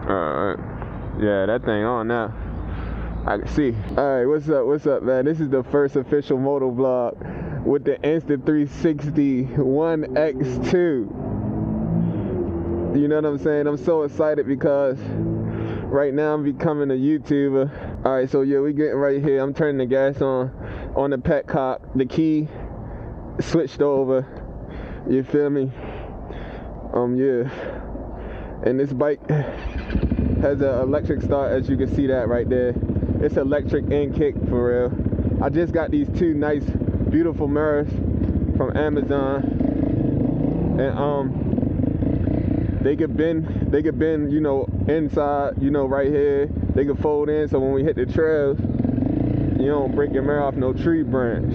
Alright. Yeah, that thing on now. I can see. Alright, what's up, man? This is the first official moto vlog with the Insta360 1X2. You know what I'm saying? I'm so excited because right now I'm becoming a YouTuber. Alright, so yeah, we getting right here. I'm turning the gas on the petcock. The key switched over. You feel me? Yeah. And this bike has an electric start, as you can see that right there. It's electric and kick for real. I just got these two nice, beautiful mirrors from Amazon, and they could bend, you know, inside, you know, right here. They could fold in, so when we hit the trails, you don't break your mirror off no tree branch.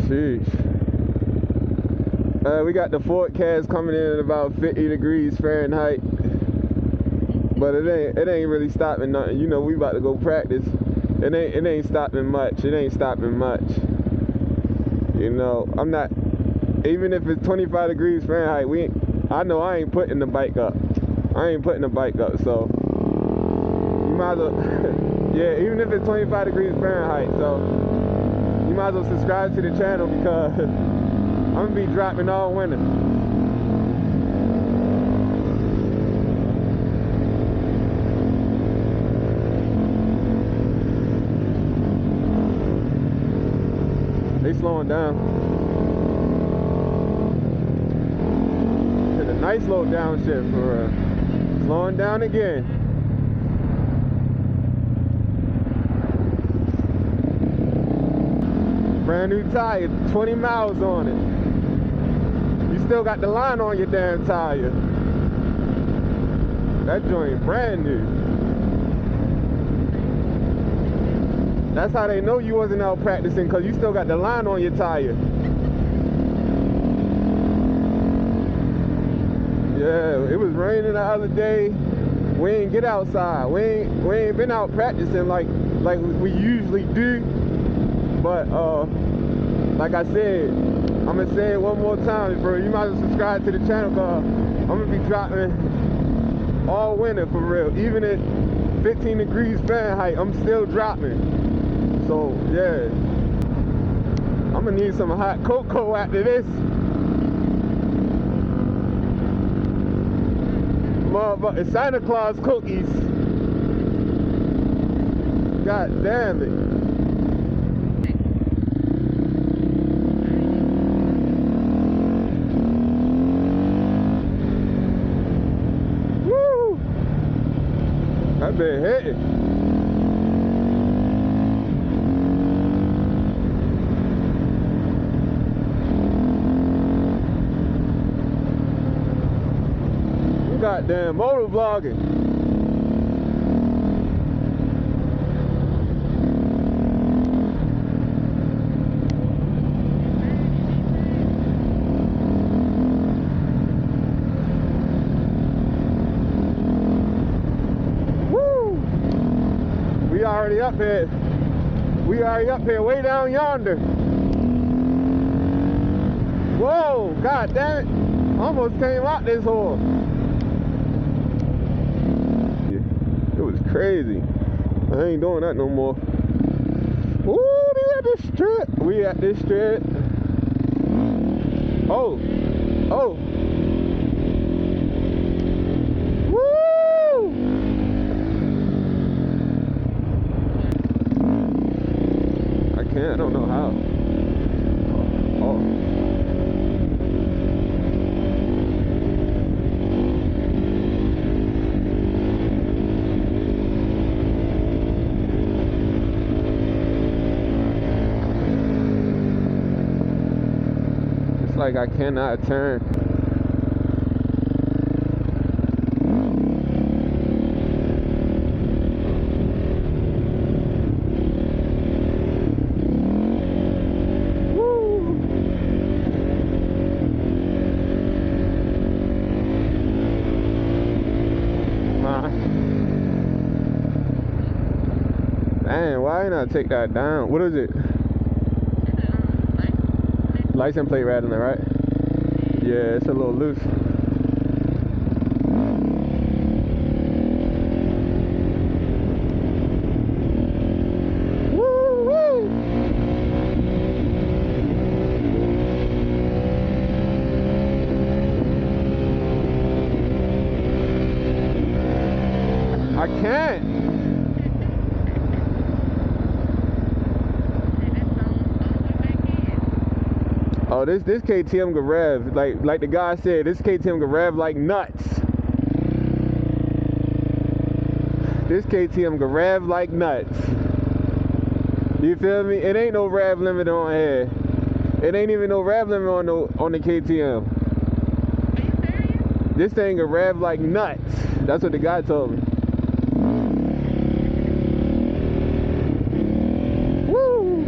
Sheesh. We got the forecast coming in at about 50 degrees Fahrenheit, but it ain't really stopping nothing. You know, we about to go practice. It ain't stopping much. It ain't stopping much. You know, I'm not. Even if it's 25 degrees Fahrenheit, I know I ain't putting the bike up. I ain't putting the bike up. So you might as well. Yeah, even if it's 25 degrees Fahrenheit. So you might as well subscribe to the channel because I'm gonna be dropping all winter. They slowing down. Did a nice little downshift for slowing down again. Brand new tire, 20 miles on it. You still got the line on your damn tire. That joint brand new. That's how they know you wasn't out practicing, because you still got the line on your tire. Yeah, it was raining the other day. We ain't get outside. We ain't been out practicing like we usually do. But like I said, I'm gonna say it one more time, bro. You might as well subscribe to the channel, cause I'm gonna be dropping all winter for real. Even at 15 degrees Fahrenheit, I'm still dropping. So yeah, I'm gonna need some hot cocoa after this. Motherfucking Santa Claus cookies. God damn it. I've been hitting. Goddamn motovlogging. We already up here. We already up here, way down yonder. Whoa, god damn it. Almost came out this hole. It was crazy. I ain't doing that no more. Ooh, they at this strip. We at this strip. Oh. Oh. Woo! I don't know how. Oh. It's like I cannot turn. Dang, why didn't I take that down? What is it? License plate rattling, right? Yeah, it's a little loose. Woo-wee. I can't. Oh, this KTM can rev like the guy said. This KTM can rev like nuts. This KTM can rev like nuts. You feel me? It ain't no rev limit on here. It ain't even no rev limit on the KTM. This thing can rev like nuts. That's what the guy told me. Woo!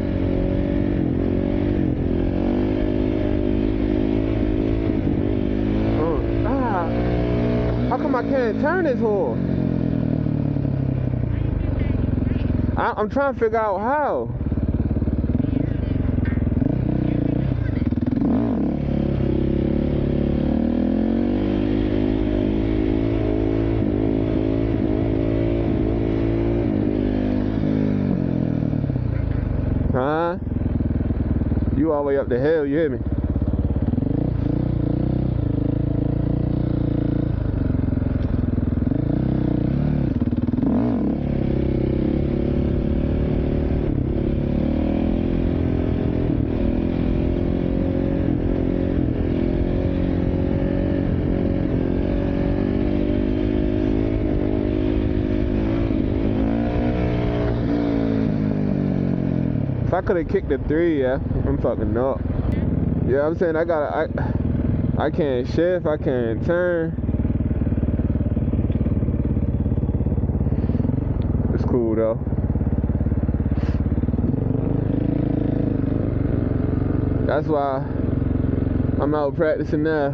How come I can't turn this whole? I'm trying to figure out how. Huh? You all the way up the hill, you hear me? If I could have kicked the 3, yeah, I'm fucking up. Yeah, I'm saying I can't shift, I can't turn. It's cool though. That's why I'm out practicing now.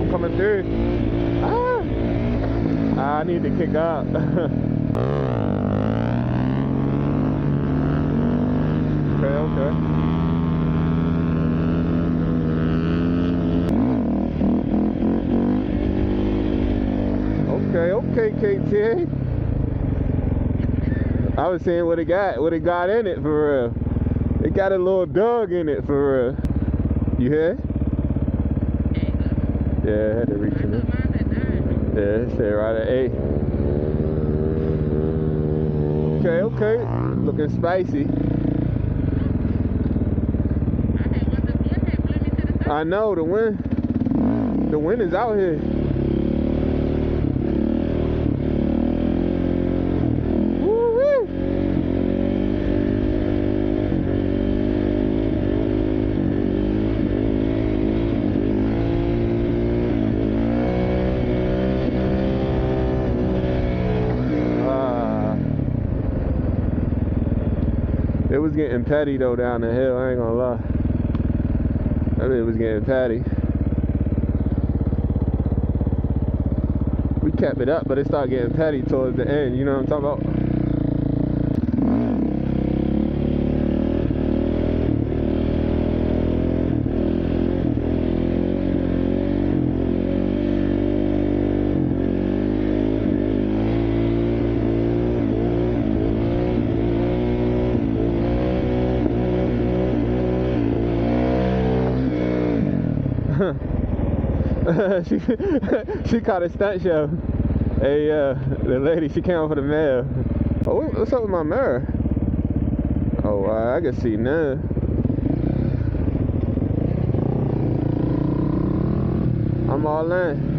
Coming through. I need to kick up. Okay. Okay, KT. I was saying what it got in it for real. It got a little dog in it for real. You hear? Yeah, I had to reach it. Yeah, it said right at 8. Okay. Looking spicy. I know, the wind is out here. Woo-wee. It was getting petty though down the hill, I ain't gonna lie. That it was getting petty. We kept it up, but it started getting petty towards the end, you know what I'm talking about? she caught a stunt show. Hey, the lady, she came out for the mail. Oh, what's up with my mirror? Oh, wow, I can see now. I'm all in.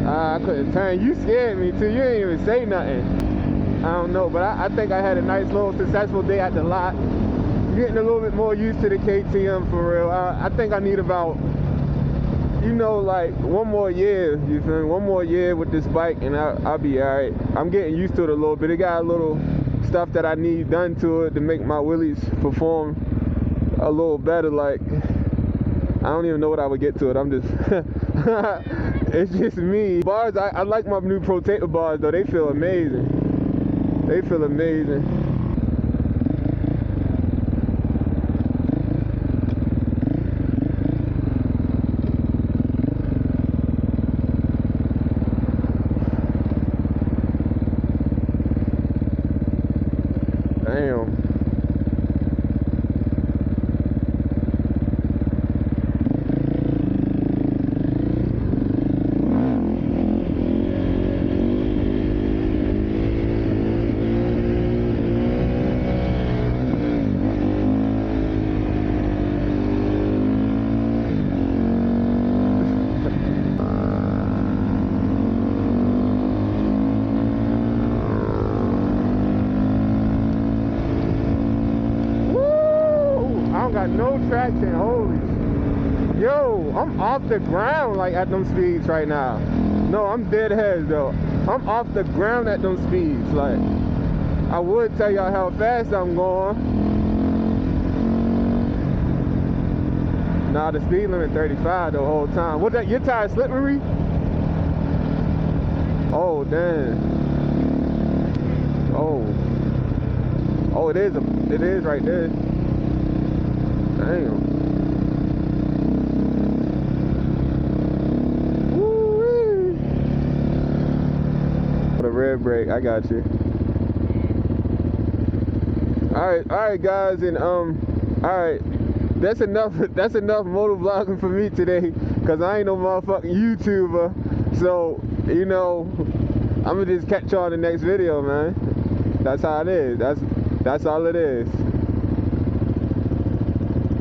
I couldn't turn. You scared me too. You didn't even say nothing. I don't know, but I think I had a nice little successful day at the lot. Getting a little bit more used to the KTM for real. I think I need about, you know, like one more year, you feel me? One more year with this bike and I'll be alright. I'm getting used to it a little bit. It got a little stuff that I need done to it to make my wheelies perform a little better. Like, I don't even know what I would get to it. I'm just, it's just me. Bars, I like my new Protector bars though. They feel amazing. They feel amazing. Damn. Got no traction. Holy, yo, I'm off the ground like at them speeds right now. No, I'm dead heads though. I'm off the ground at them speeds. Like, I would tell y'all how fast I'm going. Nah, the speed limit 35 the whole time. What that? Your tire slippery? Oh damn. Oh, it is right there. Damn. Woo-wee. The red brake, I got you. Alright guys, and alright. That's enough motovlogging for me today, cause I ain't no motherfucking YouTuber. So, you know, I'ma just catch y'all in the next video, man. That's how it is. That's all it is.